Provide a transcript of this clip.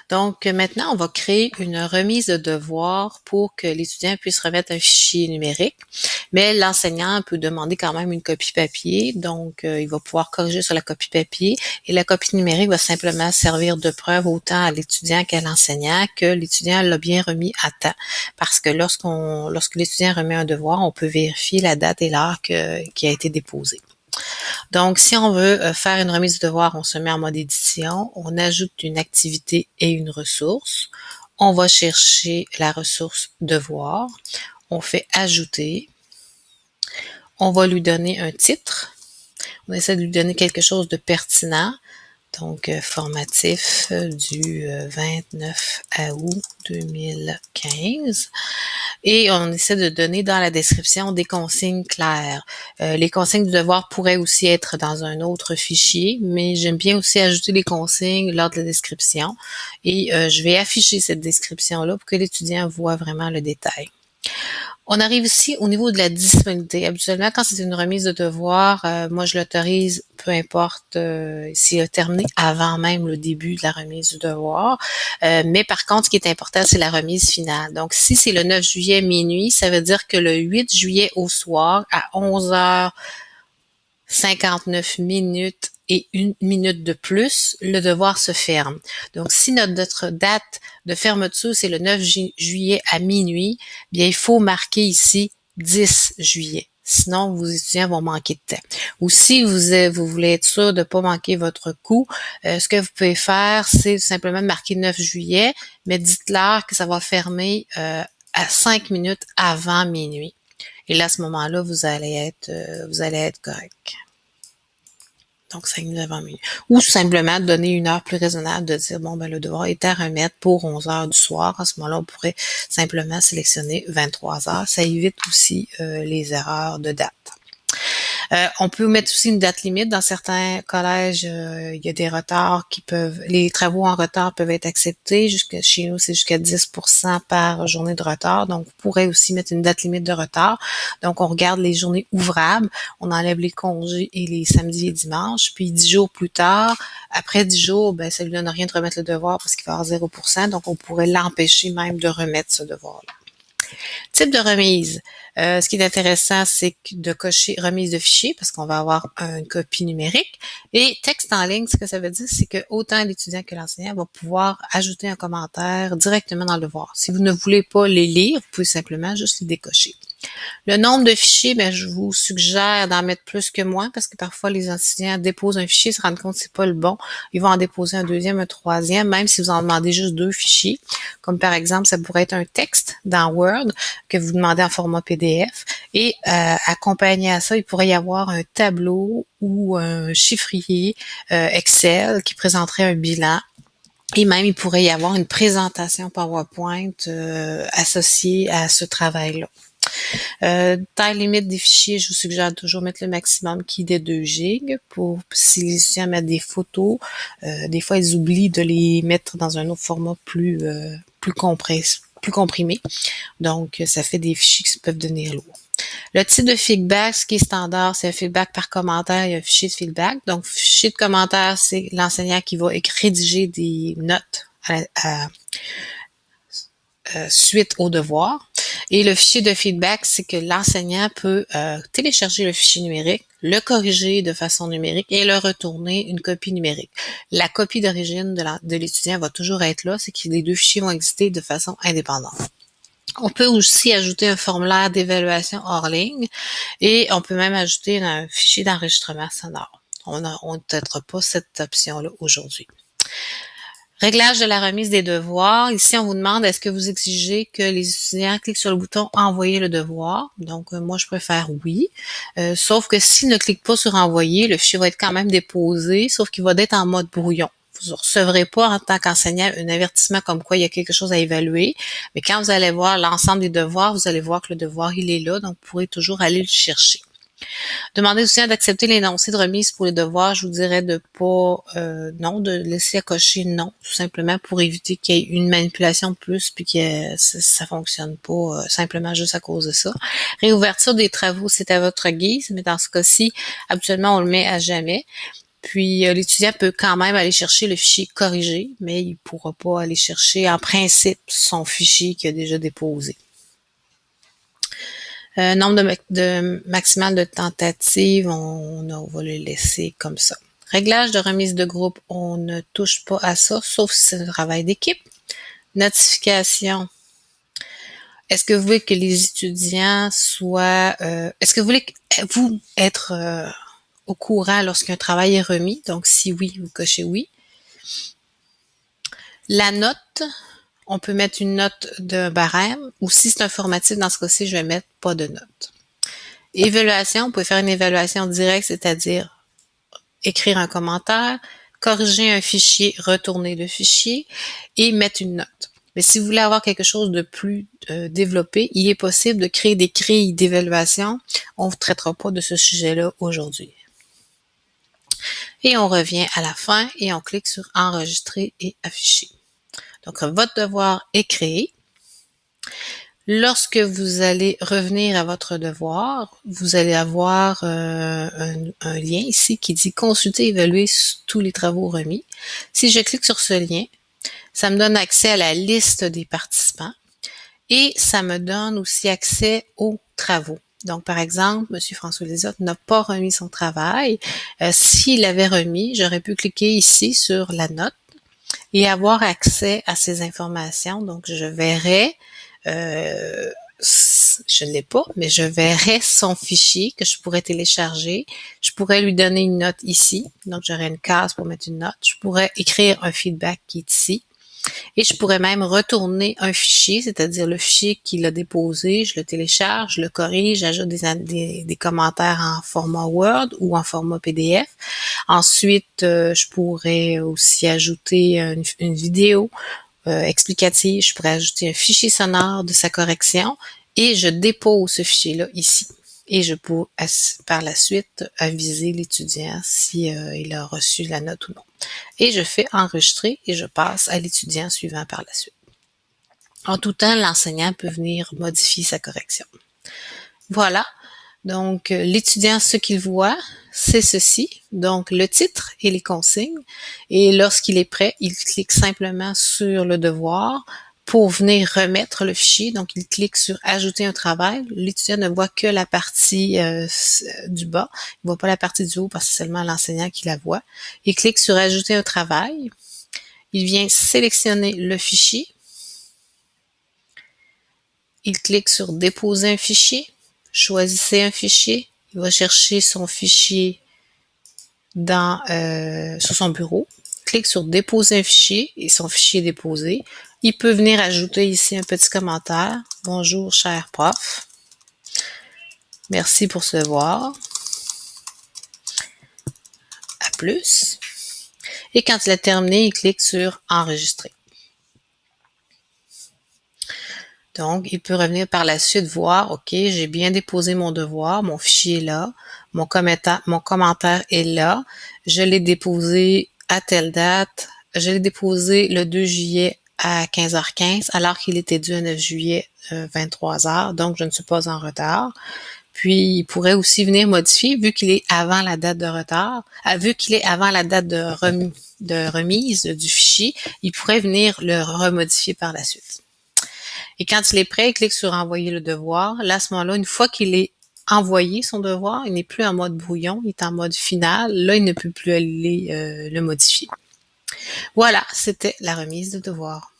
Donc, maintenant, on va créer une remise de devoir pour que l'étudiant puisse remettre un fichier numérique, mais l'enseignant peut demander quand même une copie papier, donc il va pouvoir corriger sur la copie papier et la copie numérique va simplement servir de preuve autant à l'étudiant qu'à l'enseignant que l'étudiant l'a bien remis à temps, parce que lorsque l'étudiant remet un devoir, on peut vérifier la date et l'heure qui a été déposée. Donc, si on veut faire une remise de devoir, on se met en mode édition, on ajoute une activité et une ressource. On va chercher la ressource devoir. On fait ajouter. On va lui donner un titre. On essaie de lui donner quelque chose de pertinent. Donc, formatif du 29 août 2015. Et on essaie de donner dans la description des consignes claires. Les consignes du devoir pourraient aussi être dans un autre fichier, mais j'aime bien aussi ajouter les consignes lors de la description. Et je vais afficher cette description-là pour que l'étudiant voit vraiment le détail. On arrive ici au niveau de la disponibilité. Habituellement, quand c'est une remise de devoir, moi je l'autorise, peu importe s'il a terminé avant même le début de la remise du devoir. Mais par contre, ce qui est important, c'est la remise finale. Donc, si c'est le 9 juillet minuit, ça veut dire que le 8 juillet au soir, à 11h59 minutes et 1 minute de plus, le devoir se ferme. Donc, si notre date de fermeture, c'est le 9 juillet à minuit, bien, il faut marquer ici 10 juillet. Sinon, vos étudiants vont manquer de temps. Ou si vous voulez être sûr de ne pas manquer votre coup, ce que vous pouvez faire, c'est simplement marquer 9 juillet, mais dites-leur que ça va fermer à 5 minutes avant minuit. Et là, à ce moment-là, vous allez être correct. Donc, 5 minutes avant minuit. Ou simplement donner une heure plus raisonnable de dire, bon, ben, le devoir est à remettre pour 11 heures du soir. À ce moment-là, on pourrait simplement sélectionner 23 heures. Ça évite aussi les erreurs de date. On peut mettre aussi une date limite. Dans certains collèges, il y a des retards les travaux en retard peuvent être acceptés. Chez nous, c'est jusqu'à 10% par journée de retard. Donc, vous pourrez aussi mettre une date limite de retard. Donc, on regarde les journées ouvrables. On enlève les congés et les samedis et dimanches. Puis, 10 jours plus tard, après 10 jours, ben, ça lui donne rien de remettre le devoir parce qu'il va y avoir 0%. Donc, on pourrait l'empêcher même de remettre ce devoir-là. Type de remise. Ce qui est intéressant, c'est de cocher remise de fichier parce qu'on va avoir une copie numérique. Et texte en ligne, ce que ça veut dire, c'est que autant l'étudiant que l'enseignant va pouvoir ajouter un commentaire directement dans le devoir. Si vous ne voulez pas les lire, vous pouvez simplement juste les décocher. Le nombre de fichiers, ben, je vous suggère d'en mettre plus que moins parce que parfois les enseignants déposent un fichier, se rendent compte que c'est pas le bon. Ils vont en déposer un deuxième, un troisième, même si vous en demandez juste 2 fichiers. Comme par exemple, ça pourrait être un texte dans Word que vous demandez en format PDF. Et accompagné à ça, il pourrait y avoir un tableau ou un chiffrier Excel qui présenterait un bilan. Et même, il pourrait y avoir une présentation PowerPoint associée à ce travail-là. Taille limite des fichiers, je vous suggère toujours mettre le maximum qui est de 2 GB pour si les étudiants mettent des photos, des fois ils oublient de les mettre dans un autre format plus comprimé. Donc, ça fait des fichiers qui peuvent devenir lourds. Le type de feedback, ce qui est standard, c'est un feedback par commentaire et un fichier de feedback. Donc, fichier de commentaire, c'est l'enseignant qui va rédiger des notes suite au devoir. Et le fichier de feedback, c'est que l'enseignant peut télécharger le fichier numérique, le corriger de façon numérique et le retourner une copie numérique. La copie d'origine de l'étudiant va toujours être là, c'est que les 2 fichiers vont exister de façon indépendante. On peut aussi ajouter un formulaire d'évaluation hors ligne et on peut même ajouter un fichier d'enregistrement sonore. On ne traitera pas cette option-là aujourd'hui. Réglage de la remise des devoirs. Ici, on vous demande est-ce que vous exigez que les étudiants cliquent sur le bouton envoyer le devoir. Donc, moi, je préfère oui. Sauf que s'ils ne cliquent pas sur envoyer, le fichier va être quand même déposé, sauf qu'il va être en mode brouillon. Vous ne recevrez pas en tant qu'enseignant un avertissement comme quoi il y a quelque chose à évaluer. Mais quand vous allez voir l'ensemble des devoirs, vous allez voir que le devoir, il est là. Donc, vous pourrez toujours aller le chercher. Demandez aux étudiants d'accepter l'énoncé de remise pour les devoirs. Je vous dirais de pas non, de laisser à cocher non, tout simplement pour éviter qu'il y ait une manipulation de plus puis que ça fonctionne pas simplement juste à cause de ça. Réouverture des travaux, c'est à votre guise, mais dans ce cas-ci, habituellement, on le met à jamais. Puis l'étudiant peut quand même aller chercher le fichier corrigé, mais il ne pourra pas aller chercher en principe son fichier qu'il a déjà déposé. Nombre de maximal de tentatives, on va le laisser comme ça. Réglage de remise de groupe, on ne touche pas à ça, sauf si c'est un travail d'équipe. Notification. Est-ce que vous voulez que les étudiants soient... est-ce que vous voulez vous être au courant lorsqu'un travail est remis? Donc, si oui, vous cochez oui. La note, on peut mettre une note d'un barème, ou si c'est un formatif, dans ce cas-ci, je vais mettre pas de note. Évaluation, on peut faire une évaluation directe, c'est-à-dire écrire un commentaire, corriger un fichier, retourner le fichier et mettre une note. Mais si vous voulez avoir quelque chose de plus développé, il est possible de créer des grilles d'évaluation. On ne traitera pas de ce sujet-là aujourd'hui. Et on revient à la fin et on clique sur enregistrer et afficher. Donc, votre devoir est créé. Lorsque vous allez revenir à votre devoir, vous allez avoir un lien ici qui dit « Consulter et évaluer tous les travaux remis ». Si je clique sur ce lien, ça me donne accès à la liste des participants et ça me donne aussi accès aux travaux. Donc, par exemple, M. François Lisotte n'a pas remis son travail. S'il l'avait remis, j'aurais pu cliquer ici sur la note et avoir accès à ces informations. Donc, je verrais, je ne l'ai pas, mais je verrais son fichier que je pourrais télécharger. Je pourrais lui donner une note ici. Donc, j'aurais une case pour mettre une note. Je pourrais écrire un feedback qui est ici. Et je pourrais même retourner un fichier, c'est-à-dire le fichier qu'il a déposé, je le télécharge, je le corrige, j'ajoute des commentaires en format Word ou en format PDF. Ensuite, je pourrais aussi ajouter une vidéo explicative, je pourrais ajouter un fichier sonore de sa correction et je dépose ce fichier-là ici. Et je peux par la suite aviser l'étudiant si il a reçu la note ou non. Et je fais enregistrer et je passe à l'étudiant suivant par la suite. En tout temps, l'enseignant peut venir modifier sa correction. Voilà. Donc, l'étudiant, ce qu'il voit, c'est ceci. Donc, le titre et les consignes. Et lorsqu'il est prêt, il clique simplement sur le devoir pour venir remettre le fichier. Donc, il clique sur « Ajouter un travail ». L'étudiant ne voit que la partie du bas. Il ne voit pas la partie du haut parce que c'est seulement l'enseignant qui la voit. Il clique sur « Ajouter un travail ». Il vient sélectionner le fichier. Il clique sur « Déposer un fichier ». Choisissez un fichier. Il va chercher son fichier sur son bureau. Clique sur « Déposer un fichier » et son fichier est déposé. Il peut venir ajouter ici un petit commentaire. « Bonjour, cher prof. Merci pour ce devoir. À plus. » Et quand il a terminé, il clique sur « Enregistrer ». Donc, il peut revenir par la suite voir, OK, j'ai bien déposé mon devoir, mon fichier est là, mon commentaire est là, je l'ai déposé à telle date, je l'ai déposé le 2 juillet à 15h15, alors qu'il était dû le 9 juillet 23h, donc je ne suis pas en retard. Puis, il pourrait aussi venir modifier, vu qu'il est avant la date de retard, vu qu'il est avant la date de remise du fichier, il pourrait venir le remodifier par la suite. Et quand il est prêt, il clique sur « Envoyer le devoir ». Là, à ce moment-là, une fois qu'il est envoyé son devoir, il n'est plus en mode brouillon, il est en mode final. Là, il ne peut plus aller le modifier. Voilà, c'était la remise de devoir.